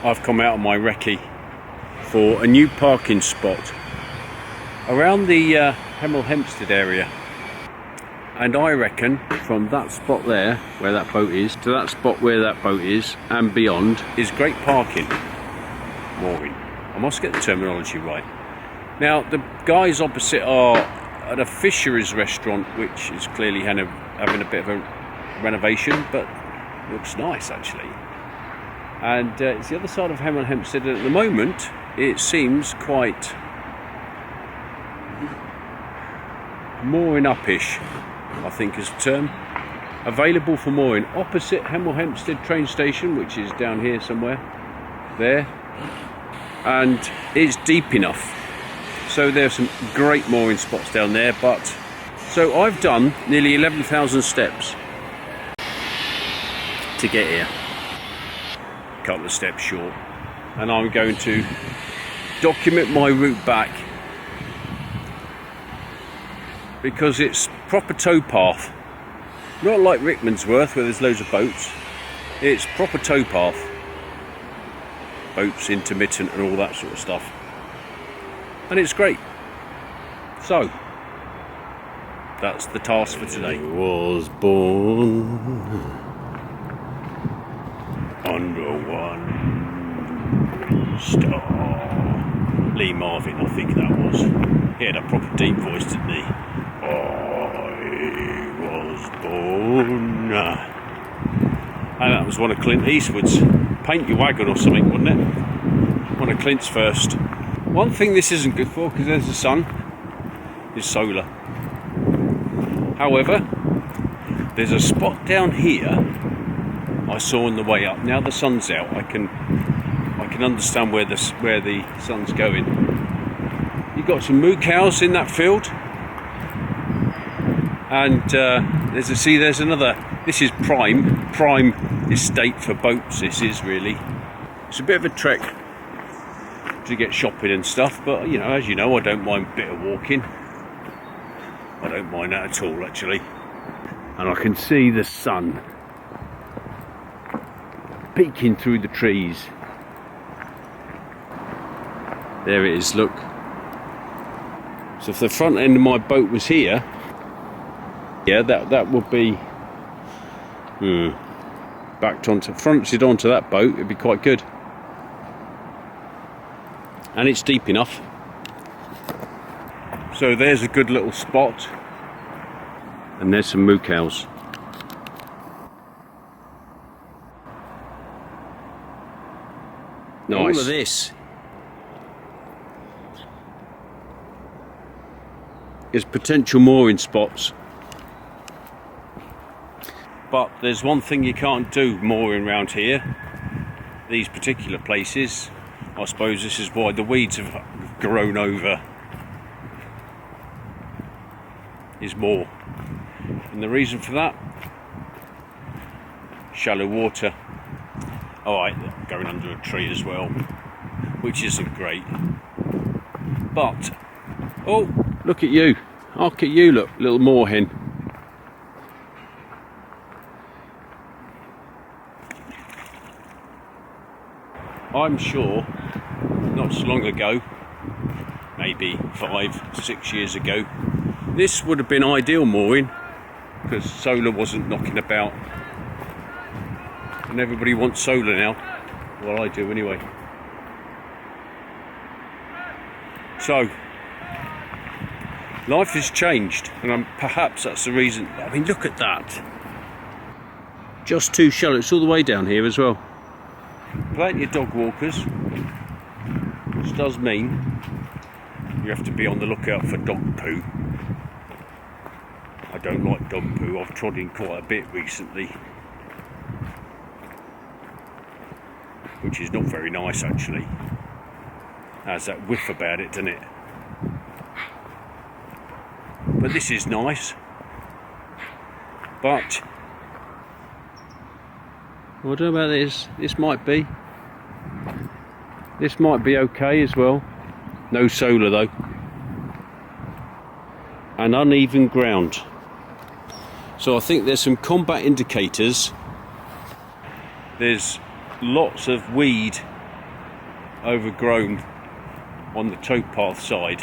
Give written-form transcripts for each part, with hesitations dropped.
I've come out of my recce for a new parking spot around the Hemel Hempstead area, and I reckon from that spot there where that boat is to that spot where that boat is and beyond is great parking. Mooring. I must get the terminology right. Now the guys opposite are at a fisheries restaurant which is clearly having a bit of a renovation, but looks nice actually. And it's the other side of Hemel Hempstead, and at the moment it seems quite mooring up-ish, I think is the term. Available for mooring opposite Hemel Hempstead train station, which is down here somewhere there, and it's deep enough, so there's some great mooring spots down there. But so I've done nearly 11,000 steps to get here, a couple of steps short, and I'm going to document my route back because it's proper towpath, not like Rickmansworth where there's loads of boats. It's proper towpath, boats intermittent and all that sort of stuff, and it's great. So that's the task for today. I was born under one star. Lee Marvin, I think that was. He had a proper deep voice, didn't he? I was born. And that was one of Clint Eastwood's. Paint Your Wagon or something, wasn't it? One of Clint's first. One thing this isn't good for, because there's the sun, is solar. However, there's a spot down here I saw on the way up. Now the sun's out, I can understand where the sun's going. You've got some moo cows in that field, and there's another. This is prime estate for boats. This is really. It's a bit of a trek to get shopping and stuff, but you know, as you know, I don't mind a bit of walking. I don't mind that at all, actually. And I can see the sun peeking through the trees. There it is, look. So if the front end of my boat was here, yeah, that would be backed fronted onto that boat. It'd be quite good, and it's deep enough. So there's a good little spot, and there's some moo cows. Nice. All of this is potential mooring spots, but there's one thing you can't do mooring around here, these particular places. I suppose this is why the weeds have grown over, is more, and the reason for that, shallow water. Alright, going under a tree as well, which isn't great, but oh, look at you, look, little moorhen. I'm sure not so long ago, maybe 5-6 years ago, this would have been ideal mooring, because solar wasn't knocking about, and everybody wants solar now. Well, I do anyway. So life has changed, and perhaps that's the reason. I mean, look at that, just too shallow. It's all the way down here as well. Plenty of dog walkers, which does mean you have to be on the lookout for dog poo. I don't like dog poo. I've trod in quite a bit recently, which is not very nice actually. Has that whiff about it, doesn't it? But this is nice. But I don't know about this. This might be okay as well. No solar though. And uneven ground. So I think there's some combat indicators. There's lots of weed overgrown on the towpath side.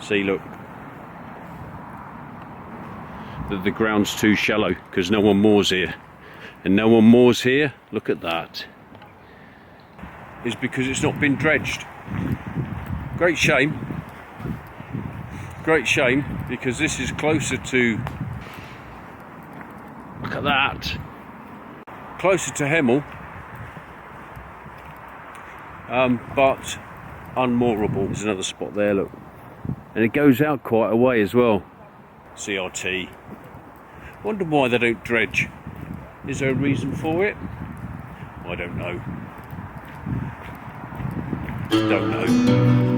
See, look, that the ground's too shallow because no one moors here, and no one moors here, look at that, is because it's not been dredged. Great shame, because this is closer to, look at that, closer to Hemel, but unmoorable. There's another spot there, look, and it goes out quite a way as well. CRT. Wonder why they don't dredge. Is there a reason for it? I don't know. Don't know.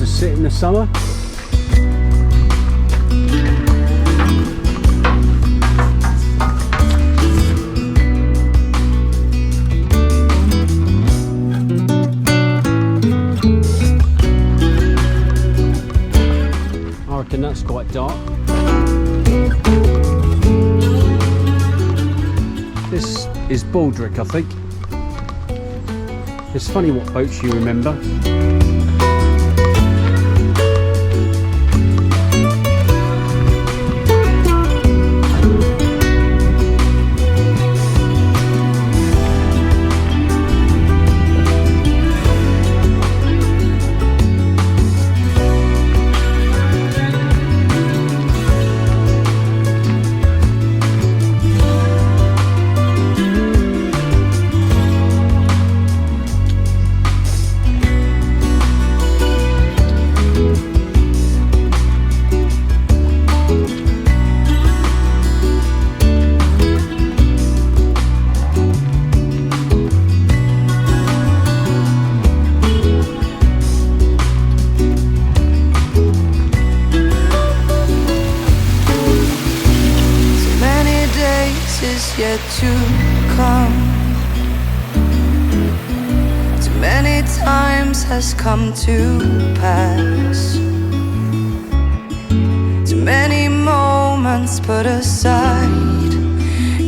Sit in the summer. I reckon that's quite dark. This is Baldrick, I think. It's funny what boats you remember. Yet to come. Too many times has come to pass. Too many moments put aside.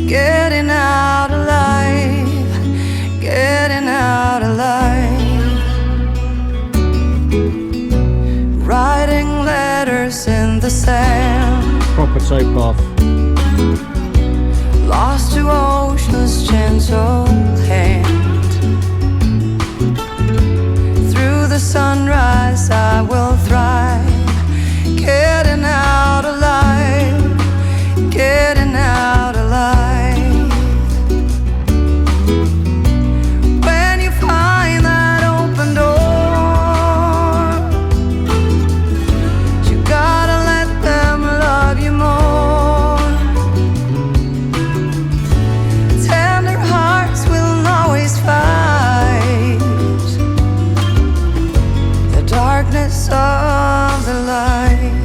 Getting out alive, getting out alive. Writing letters in the sand. Proper towpath. Lost to ocean's gentle hand. Through the sunrise I will thrive. Getting out alive, getting out alive. When you find that open door, you gotta let them love you more. Of the light.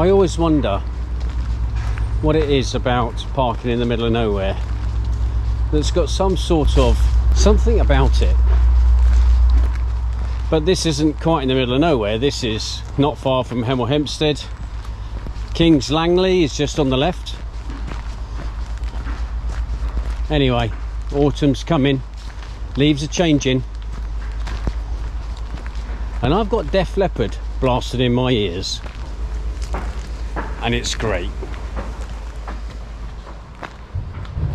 I always wonder what it is about parking in the middle of nowhere that's got some sort of something about it. But this isn't quite in the middle of nowhere. This is not far from Hemel Hempstead. Kings Langley is just on the left. Anyway, autumn's coming, leaves are changing, and I've got Def Leppard blasted in my ears, and it's great.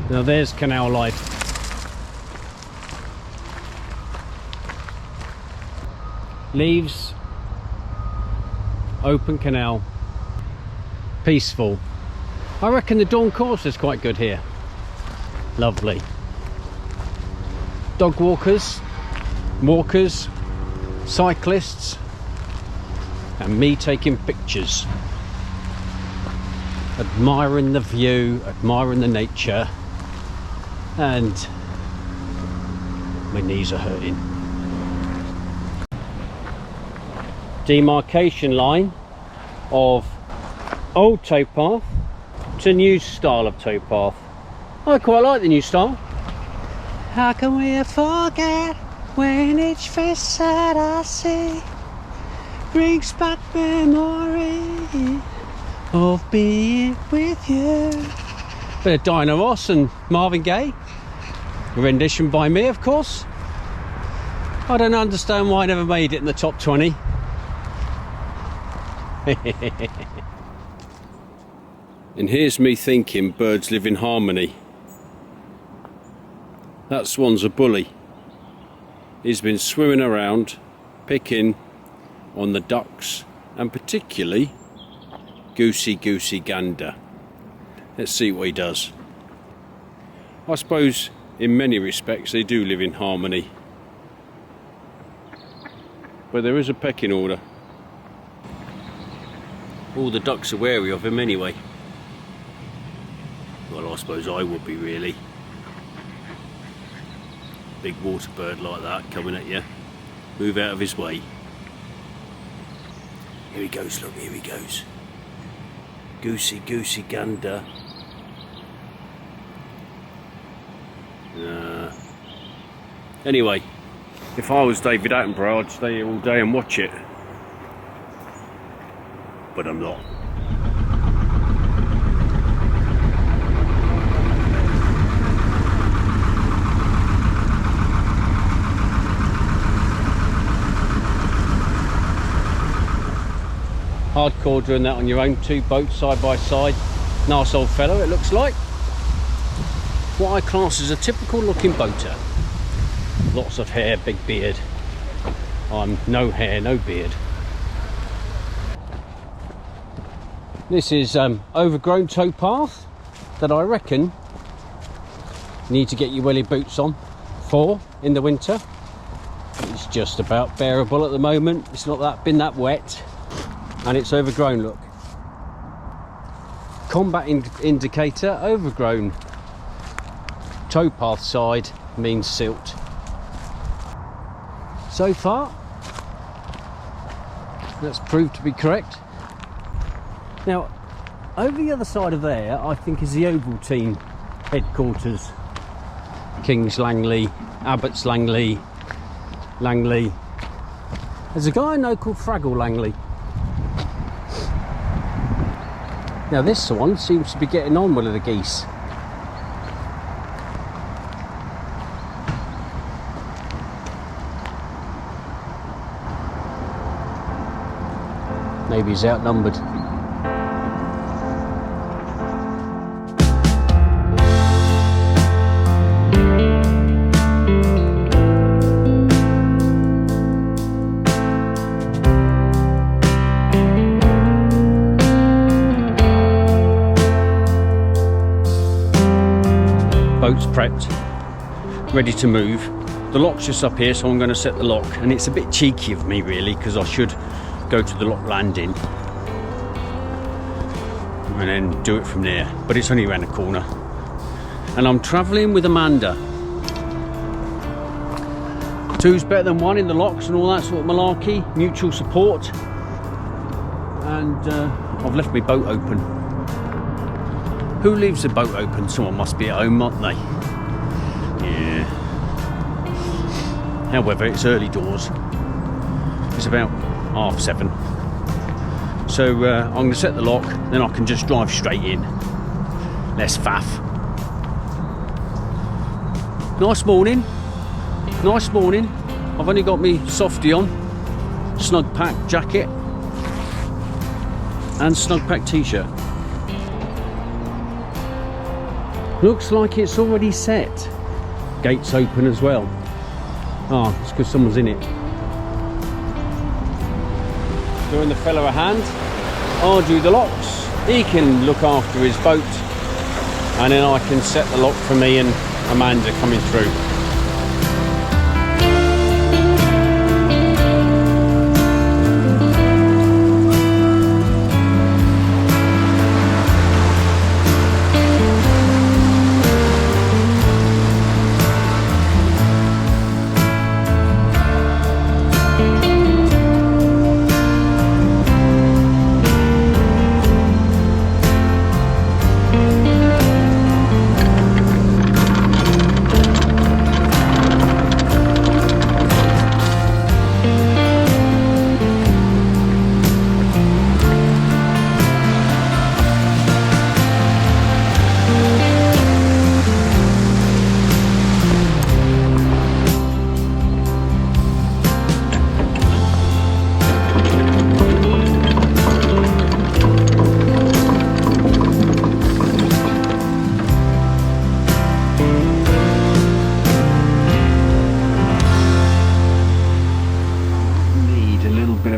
Now there's Canal Life. Leaves, open canal, peaceful. I reckon the dawn course is quite good here. Lovely. Dog walkers, cyclists, and me taking pictures, admiring the view, admiring the nature, and my knees are hurting. Demarcation line of old towpath to new style of towpath. I quite like the new style. How can we forget when each face that I see brings back memory of being with you. Bit of Diana Ross and Marvin Gaye, a rendition by me, of course. I don't understand why I never made it in the top 20. And here's me thinking birds live in harmony. That swan's a bully. He's been swimming around, picking on the ducks, and particularly goosey gander. Let's see what he does. I suppose in many respects they do live in harmony, but there is a pecking order. All the ducks are wary of him anyway. Well, I suppose I would be, really. Big water bird like that coming at you. Move out of his way. Here he goes, look, here he goes. Goosey gander. Anyway, if I was David Attenborough, I'd stay here all day and watch it. But I'm not. Hardcore doing that on your own, 2 boats side by side. Nice old fellow it looks like. What I class as a typical looking boater. Lots of hair, big beard. I'm no hair, no beard. This is overgrown towpath that I reckon you need to get your welly boots on for in the winter. It's just about bearable at the moment. It's not been that wet. And it's overgrown, look. Combat indicator, overgrown. Towpath side means silt. So far, that's proved to be correct. Now, over the other side of there, I think is the Ovaltine headquarters. Kings Langley, Abbots Langley, Langley. There's a guy I know called Fraggle Langley. Now this one seems to be getting on with the geese. Maybe he's outnumbered. Boat's prepped, ready to move. The lock's just up here, so I'm going to set the lock, and it's a bit cheeky of me really, because I should go to the lock landing and then do it from there, but it's only around the corner. And I'm travelling with Amanda. 2's better than 1 in the locks and all that sort of malarkey, mutual support. And I've left my boat open. Who leaves the boat open? Someone must be at home, aren't they? Yeah. However, it's early doors. It's about 7:30. So I'm going to set the lock, then I can just drive straight in. Less faff. Nice morning. Nice morning. I've only got me softy on, snug pack jacket and snug pack t-shirt. Looks like it's already set. Gates open as well. Ah, it's because someone's in it. Doing the fellow a hand. I'll do the locks. He can look after his boat, and then I can set the lock for me and Amanda coming through.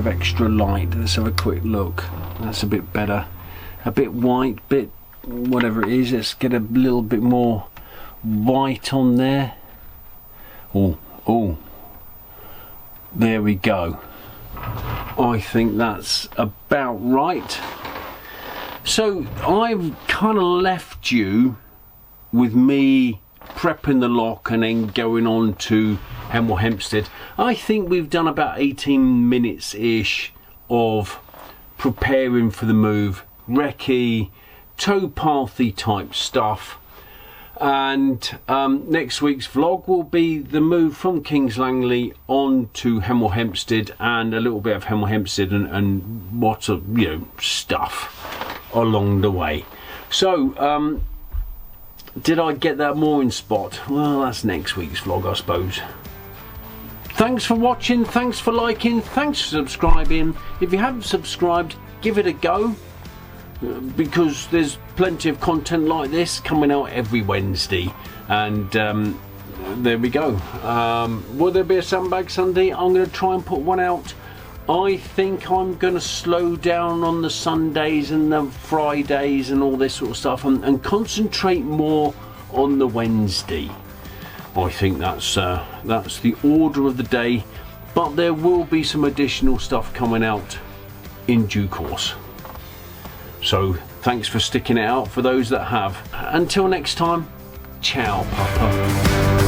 Extra light. Let's have a quick look. That's a bit better. A bit white, bit whatever it is. Let's get a little bit more white on there. Oh, there we go. I think that's about right. So I've kind of left you with me prepping the lock and then going on to Hemel Hempstead. I think we've done about 18 minutes ish of preparing for the move, recce, towpathy type stuff, and next week's vlog will be the move from Kings Langley on to Hemel Hempstead, and a little bit of Hemel Hempstead and what stuff along the way. So did I get that mooring spot? Well, that's next week's vlog, I suppose. Thanks for watching, thanks for liking, thanks for subscribing. If you haven't subscribed, give it a go, because there's plenty of content like this coming out every Wednesday. And there we go. Will there be a sandbag Sunday? I'm going to try and put one out. I think I'm going to slow down on the Sundays and the Fridays and all this sort of stuff, and concentrate more on the Wednesday. I think that's the order of the day, but there will be some additional stuff coming out in due course. So thanks for sticking it out for those that have. Until next time, ciao, Papa.